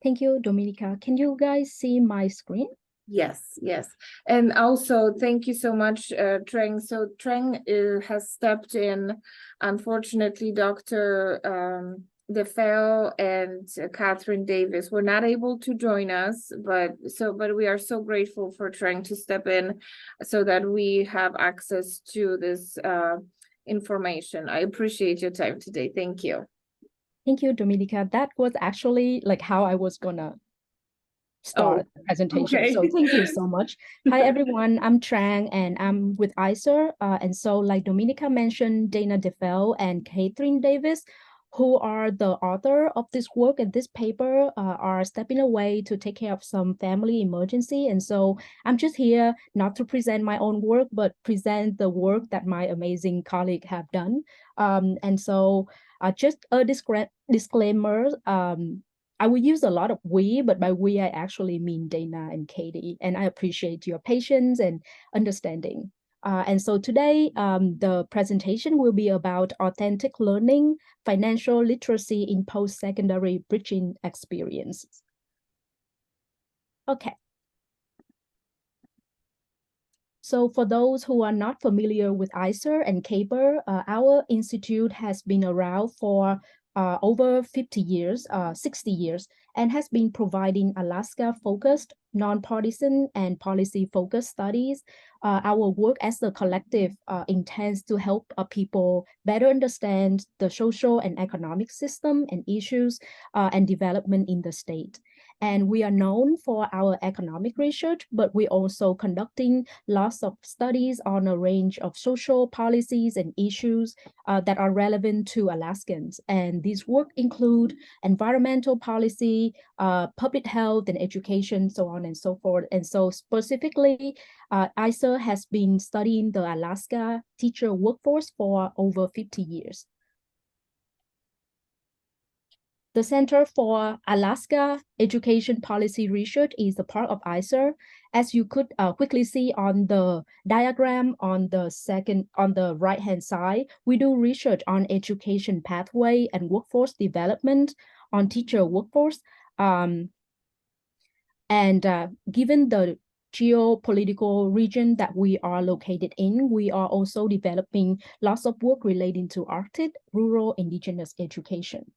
Thank you, Dominica. Can you guys see my screen? Yes, yes. And also, thank you so much, Trang. So Trang has stepped in. Unfortunately, Dr. DeFeo and Catherine Davis were not able to join us, but we are so grateful for Trang to step in so that we have access to this information. I appreciate your time today. Thank you. Thank you, Dominica. That was actually like how I was gonna start the presentation. Okay. So thank you so much. Hi, everyone. I'm Trang and I'm with ICER. And so like Dominica mentioned, Dana DeFell and Catherine Davis, who are the author of this work and this paper, are stepping away to take care of some family emergency. And so I'm just here not to present my own work, but present the work that my amazing colleague have done. And so just a disclaimer, I will use a lot of we, but by we, I actually mean Dana and Katie, and I appreciate your patience and understanding. And so today, the presentation will be about authentic learning, financial literacy in post-secondary bridging experiences. Okay. So for those who are not familiar with ICER and CAPER, our institute has been around for over 50 years, 60 years, and has been providing Alaska-focused, nonpartisan, and policy-focused studies. Our work as a collective intends to help people better understand the social and economic system and issues and development in the state. And we are known for our economic research, but we're also conducting lots of studies on a range of social policies and issues that are relevant to Alaskans. And these work include environmental policy, public health and education, so on and so forth. And so specifically, ICER has been studying the Alaska teacher workforce for over 50 years. The Center for Alaska Education Policy Research is a part of ICER. As you could quickly see on the diagram on the right-hand side, we do research on education pathway and workforce development on teacher workforce. Given the geopolitical region that we are located in, we are also developing lots of work relating to Arctic rural indigenous education.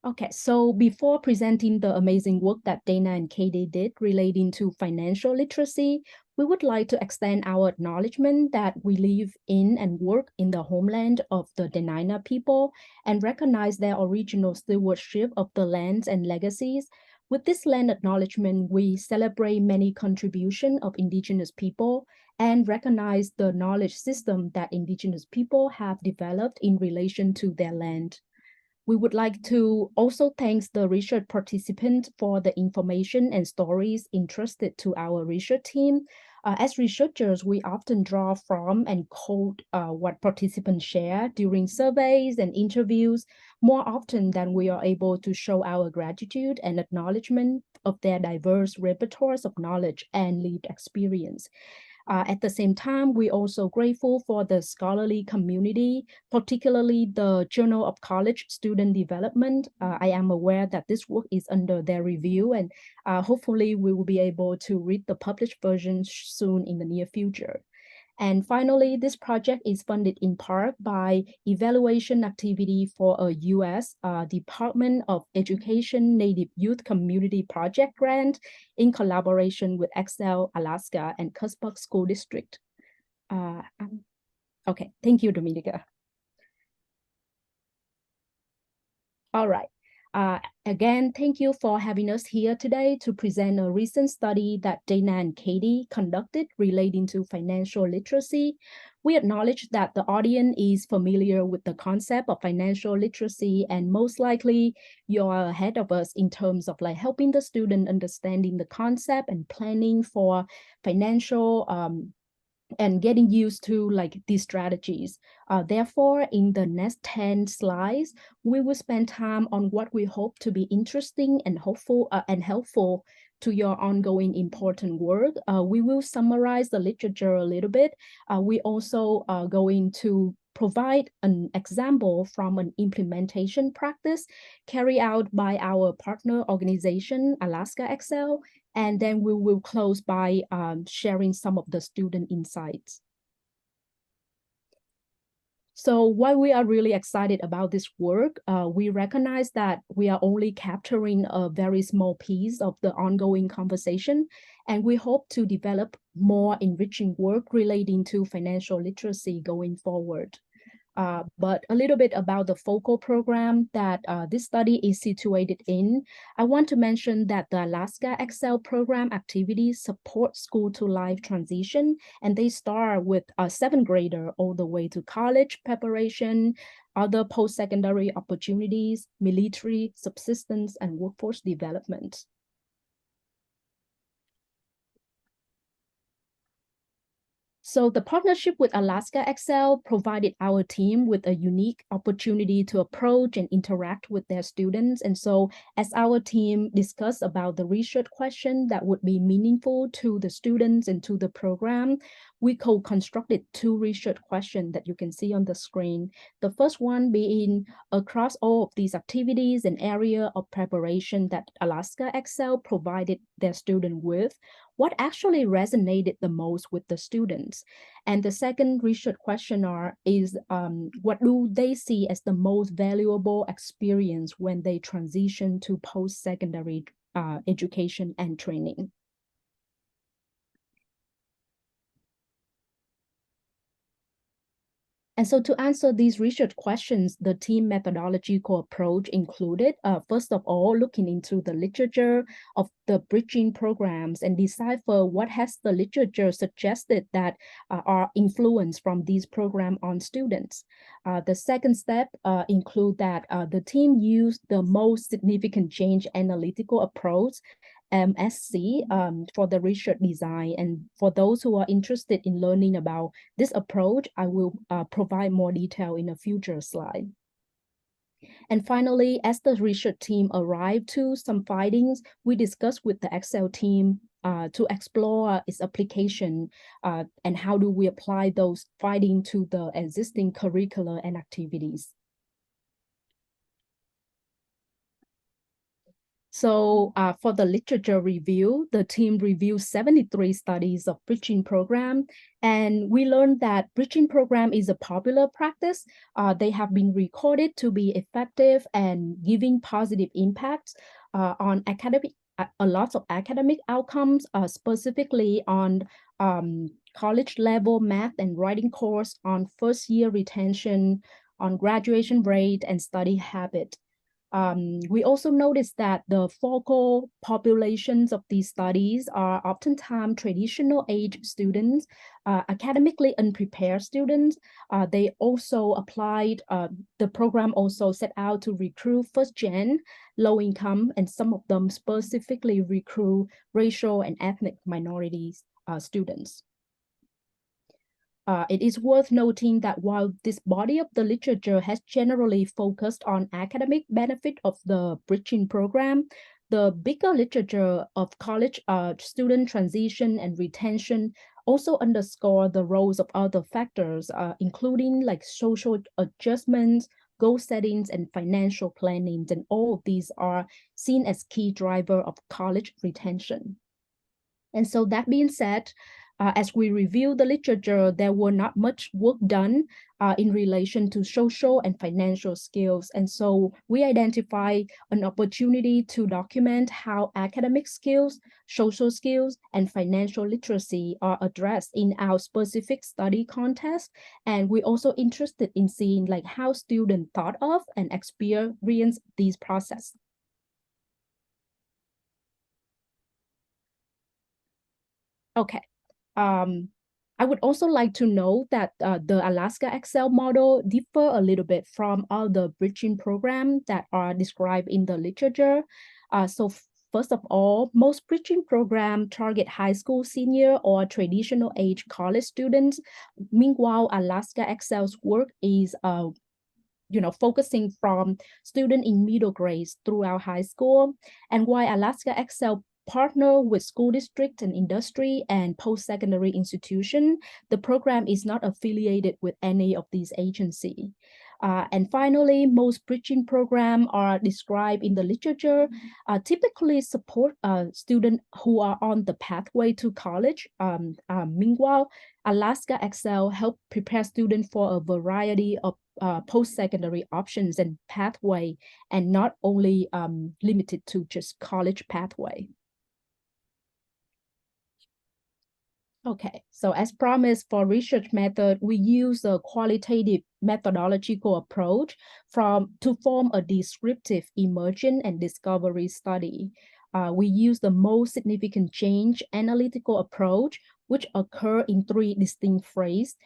Okay, so before presenting the amazing work that Dana and Katie did relating to financial literacy, we would like to extend our acknowledgement that we live in and work in the homeland of the Dena'ina people and recognize their original stewardship of the lands and legacies. With this land acknowledgement, we celebrate many contributions of Indigenous people and recognize the knowledge system that Indigenous people have developed in relation to their land. We would like to also thank the research participants for the information and stories entrusted to our research team. As researchers, we often draw from and quote what participants share during surveys and interviews more often than we are able to show our gratitude and acknowledgement of their diverse repertoires of knowledge and lived experience. At the same time, we're also grateful for the scholarly community, particularly the Journal of College Student Development. I am aware that this work is under their review, and hopefully we will be able to read the published version soon in the near future. And finally, this project is funded in part by evaluation activity for a U.S. Department of Education Native Youth Community Project grant in collaboration with Excel Alaska and Cuspok School District. Okay, thank you, Dominica. All right. Again, thank you for having us here today to present a recent study that Dana and Katie conducted relating to financial literacy. We acknowledge that the audience is familiar with the concept of financial literacy, and most likely you're ahead of us in terms of like helping the student understanding the concept and planning for financial and getting used to like these strategies. Therefore, in the next 10 slides, we will spend time on what we hope to be interesting and hopeful and helpful to your ongoing important work. We will summarize the literature a little bit. We also are going to provide an example from an implementation practice carried out by our partner organization, Alaska Excel, and then we will close by sharing some of the student insights. So while we are really excited about this work, we recognize that we are only capturing a very small piece of the ongoing conversation, and we hope to develop more enriching work relating to financial literacy going forward. But a little bit about the focal program that this study is situated in. I want to mention that the Alaska Excel program activities support school to life transition, and they start with a seventh grader all the way to college preparation, other post-secondary opportunities, military, subsistence, and workforce development. So the partnership with Alaska Excel provided our team with a unique opportunity to approach and interact with their students. And so as our team discussed about the research question that would be meaningful to the students and to the program, we co-constructed two research questions that you can see on the screen. The first one being, across all of these activities and area of preparation that Alaska Excel provided their student with, what actually resonated the most with the students? And the second research question is what do they see as the most valuable experience when they transition to post-secondary education and training? And so to answer these research questions, the team methodological approach included, first of all, looking into the literature of the bridging programs and decipher what has the literature suggested that are influenced from these programs on students. The second step include that the team used the most significant change analytical approach, MSC, for the research design. And for those who are interested in learning about this approach, I will provide more detail in a future slide. And finally, as the research team arrived to some findings, we discussed with the Excel team to explore its application and how do we apply those findings to the existing curricula and activities. So for the literature review, the team reviewed 73 studies of bridging program, and we learned that bridging program is a popular practice. They have been recorded to be effective and giving positive impacts on a lot of academic outcomes, specifically on college level math and writing course, on first year retention, on graduation rate and study habit. We also noticed that the focal populations of these studies are oftentimes traditional age students, academically unprepared students. They also applied, the program also set out to recruit first-gen, low income, and some of them specifically recruit racial and ethnic minorities students. It is worth noting that while this body of the literature has generally focused on academic benefit of the bridging program, the bigger literature of college student transition and retention also underscore the roles of other factors, including like social adjustments, goal settings, and financial planning. And all of these are seen as key driver of college retention. And so that being said, as we review the literature, there were not much work done in relation to social and financial skills. And so we identify an opportunity to document how academic skills, social skills, and financial literacy are addressed in our specific study context. And we're also interested in seeing like how students thought of and experience these processes. Okay. I would also like to note that the Alaska Excel model differ a little bit from other bridging programs that are described in the literature. So first of all, most bridging programs target high school senior or traditional age college students. Meanwhile, Alaska Excel's work is focusing from students in middle grades throughout high school. And while Alaska Excel partner with school district and industry and post-secondary institution. The program is not affiliated with any of these agencies. And finally, most bridging programs are described in the literature, typically support students who are on the pathway to college. Meanwhile, Alaska Excel help prepare students for a variety of post-secondary options and pathway, and not only limited to just college pathway. Okay, so as promised for research method, we use a qualitative methodological approach to form a descriptive emergent and discovery study. We use the most significant change analytical approach, which occur in 3 distinct phases,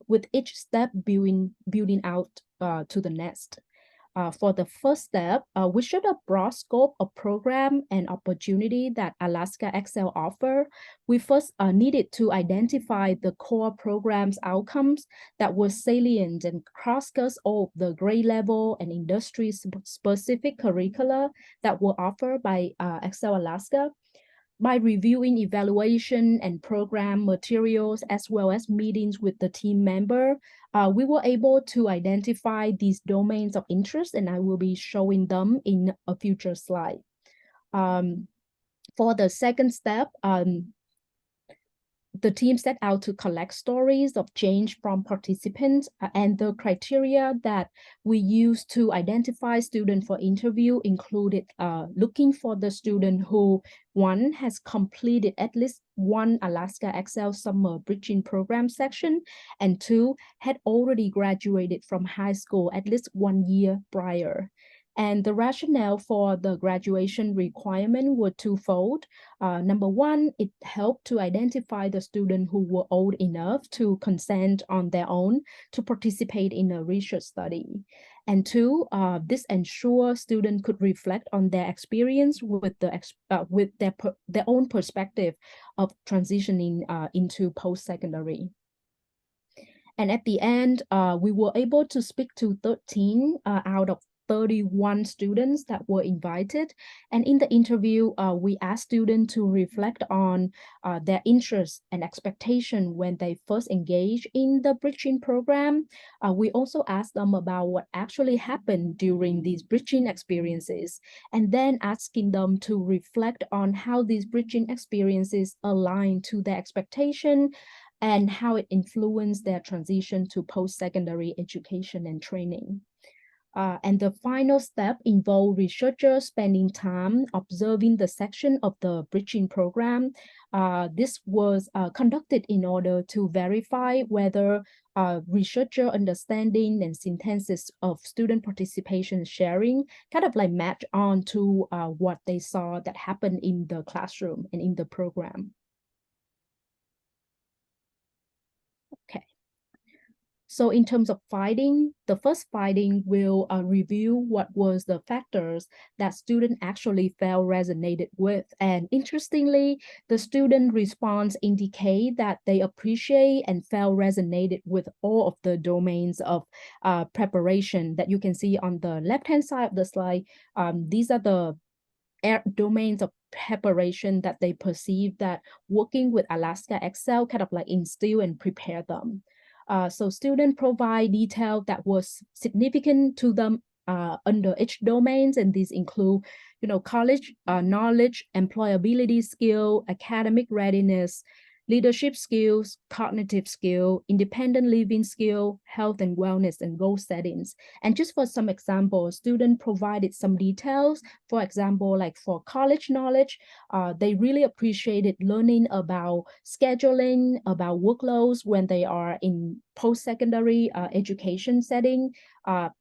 with each step building out to the next. For the first step, we showed a broad scope of program and opportunity that Alaska Excel offer. We first needed to identify the core program's outcomes that were salient and cross-cut all the grade level and industry-specific curricula that were offered by Excel Alaska. By reviewing evaluation and program materials, as well as meetings with the team member, we were able to identify these domains of interest, and I will be showing them in a future slide. For the second step, the team set out to collect stories of change from participants, and the criteria that we used to identify students for interview included looking for the student who, one, has completed at least one Alaska Excel Summer Bridging Program section, and two, had already graduated from high school at least 1 year prior. And the rationale for the graduation requirement were twofold. Number one, it helped to identify the students who were old enough to consent on their own to participate in a research study. And two, this ensures students could reflect on their experience with their own perspective of transitioning into post-secondary. And at the end, we were able to speak to 13 out of 31 students that were invited. And in the interview, we asked students to reflect on their interests and expectation when they first engaged in the bridging program. We also asked them about what actually happened during these bridging experiences, and then asking them to reflect on how these bridging experiences align to their expectation and how it influenced their transition to post-secondary education and training. And the final step involved researchers spending time observing the section of the bridging program. This was conducted in order to verify whether researcher understanding and synthesis of student participation sharing kind of like match on to what they saw that happened in the classroom and in the program. Okay. So in terms of finding, the first finding will review what was the factors that students actually felt resonated with. And interestingly, the student response indicate that they appreciate and felt resonated with all of the domains of preparation that you can see on the left-hand side of the slide. These are the domains of preparation that they perceive that working with Alaska Excel kind of like instill and prepare them. So students provide detail that was significant to them under each domains, and these include, college knowledge, employability skill, academic readiness, leadership skills, cognitive skill, independent living skill, health and wellness, and goal settings. And just for some examples, students provided some details. For example, like for college knowledge, they really appreciated learning about scheduling, about workloads when they are in post-secondary education setting,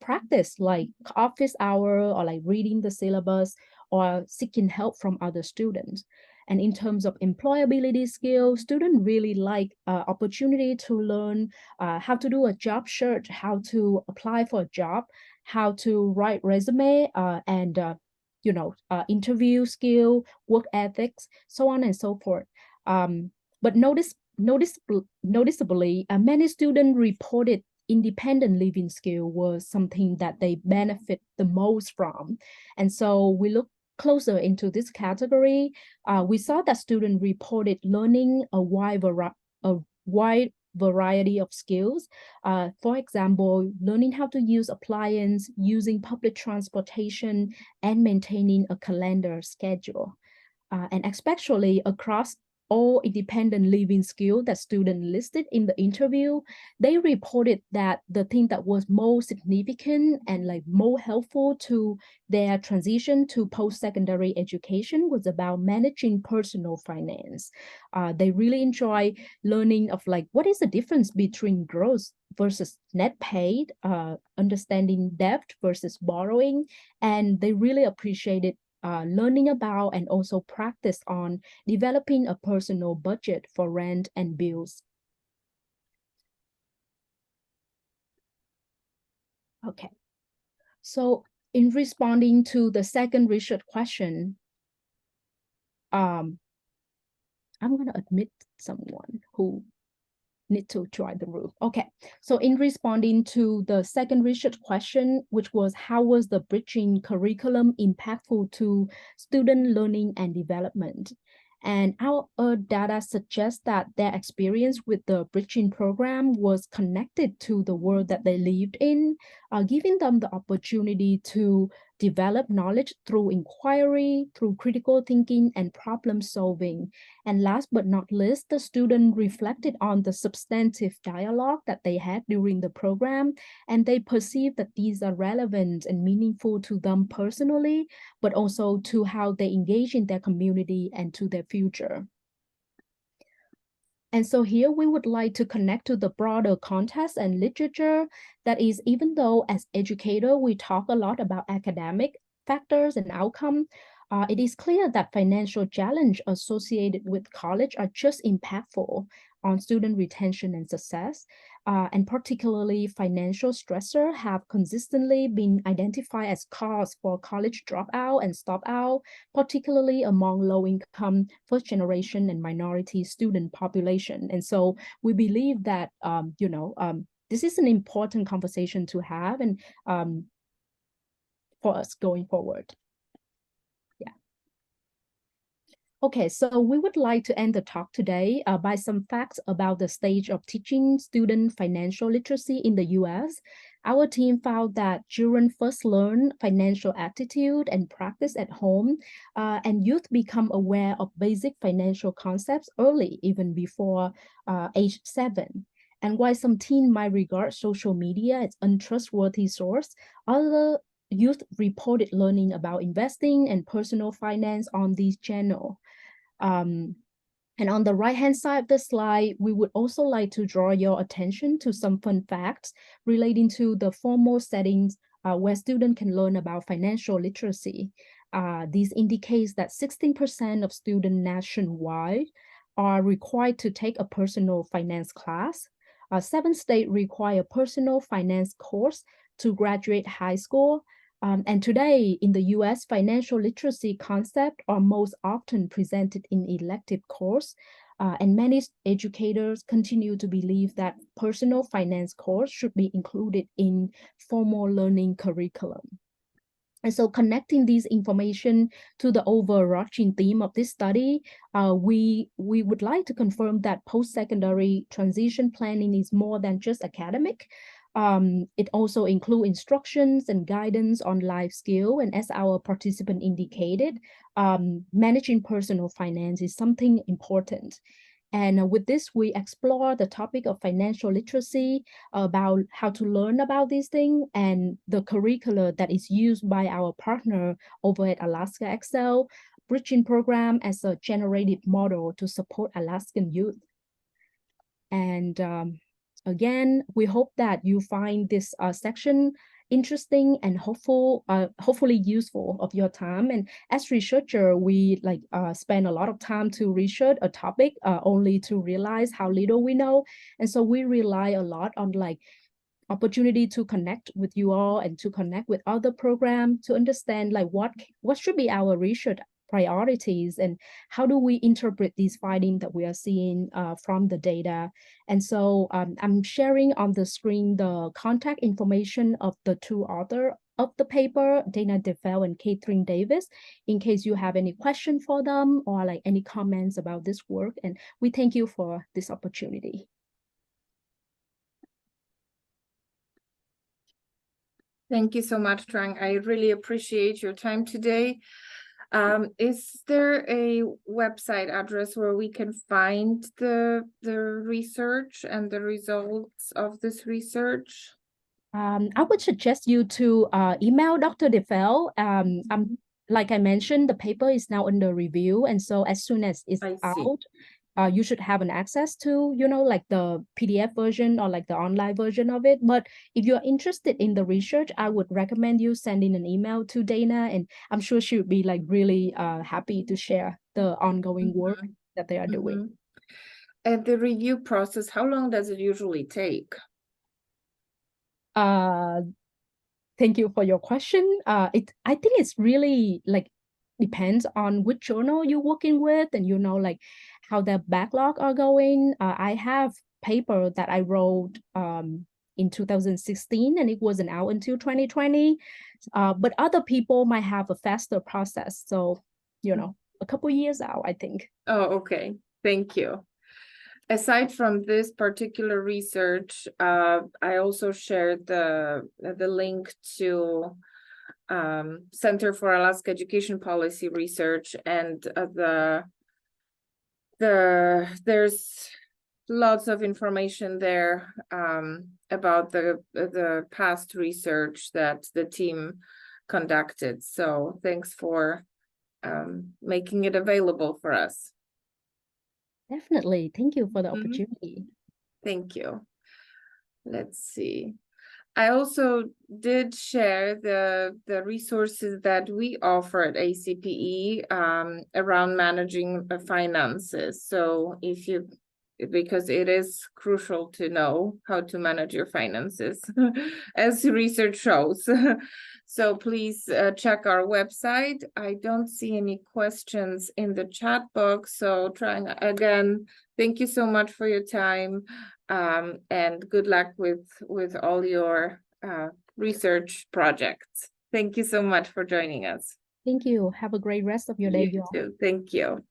practice like office hour or like reading the syllabus or seeking help from other students. And in terms of employability skills, students really like opportunity to learn how to do a job search, how to apply for a job, how to write resume, and interview skill, work ethics, so on and so forth. But noticeably, many students reported independent living skill was something that they benefit the most from. And so we look closer into this category, we saw that students reported learning a wide variety of skills. For example, learning how to use appliance, using public transportation, and maintaining a calendar schedule. And especially across all independent living skills that students listed in the interview, they reported that the thing that was most significant and like more helpful to their transition to post-secondary education was about managing personal finance. They really enjoy learning of like, what is the difference between gross versus net paid, understanding debt versus borrowing, and they really appreciated learning about and also practice on developing a personal budget for rent and bills. Okay, so in responding to the second research question, I'm gonna admit someone who need to join the room. Okay, so in responding to the second research question, which was how was the bridging curriculum impactful to student learning and development? And our data suggests that their experience with the bridging program was connected to the world that they lived in, giving them the opportunity to develop knowledge through inquiry, through critical thinking and problem solving. And last but not least, the student reflected on the substantive dialogue that they had during the program, and they perceived that these are relevant and meaningful to them personally, but also to how they engage in their community and to their future. And so here we would like to connect to the broader context and literature. That is, even though as educator, we talk a lot about academic factors and outcome, it is clear that financial challenge associated with college are just impactful on student retention and success. And particularly financial stressor have consistently been identified as cause for college dropout and stop out, particularly among low-income, first-generation, and minority student population. And so we believe that, this is an important conversation to have and for us going forward. Okay, so we would like to end the talk today by some facts about the stage of teaching student financial literacy in the US. Our team found that children first learn financial attitude and practice at home, and youth become aware of basic financial concepts early, even before age 7. And while some teens might regard social media as untrustworthy source, other youth reported learning about investing and personal finance on these channels. And on the right-hand side of the slide, we would also like to draw your attention to some fun facts relating to the formal settings where students can learn about financial literacy. These indicates that 16% of students nationwide are required to take a personal finance class. 7 states require personal finance course to graduate high school. And today in the US, financial literacy concepts are most often presented in elective course, and many educators continue to believe that personal finance course should be included in formal learning curriculum. And so connecting these information to the overarching theme of this study, we would like to confirm that post-secondary transition planning is more than just academic. It also includes instructions and guidance on life skill. And as our participant indicated, managing personal finance is something important. And with this, we explore the topic of financial literacy, about how to learn about these things, and the curricula that is used by our partner over at Alaska Excel Bridging Program as a generative model to support Alaskan youth. And again, we hope that you find this section interesting and hopefully useful of your time. And as researcher, we spend a lot of time to research a topic only to realize how little we know. And so we rely a lot on opportunity to connect with you all and to connect with other programs to understand what should be our research priorities and how do we interpret these findings that we are seeing from the data. And so I'm sharing on the screen the contact information of the two authors of the paper, Dana DeFell and Catherine Davis, in case you have any question for them or like any comments about this work. And we thank you for this opportunity. Thank you so much, Trang. I really appreciate your time today. Is there a website address where we can find the research and the results of this research? I would suggest you to email Dr. DeFell. Like I mentioned, the paper is now under review. And so as soon as it's out, you should have an access to, like the PDF version or like the online version of it. But if you're interested in the research, I would recommend you sending an email to Dana, and I'm sure she would be like really happy to share the ongoing work that they are doing. And the review process, how long does it usually take? Thank you for your question. I think it's really like depends on which journal you're working with, and like how the backlog are going. I have paper that I wrote in 2016 and it wasn't out until 2020. But other people might have a faster process. So, a couple years out, I think. Oh, okay. Thank you. Aside from this particular research, I also shared the link to Center for Alaska Education Policy Research, and there's lots of information there about the past research that the team conducted. So thanks for making it available for us. Definitely. Thank you for the opportunity. Thank you. Let's see. I also did share the resources that we offer at ACPE around managing finances. So because it is crucial to know how to manage your finances, as research shows. So please check our website. I don't see any questions in the chat box. So trying again, thank you so much for your time, and good luck with all your research projects. Thank you so much for joining us. Thank you. Have a great rest of your day. You too. Thank you.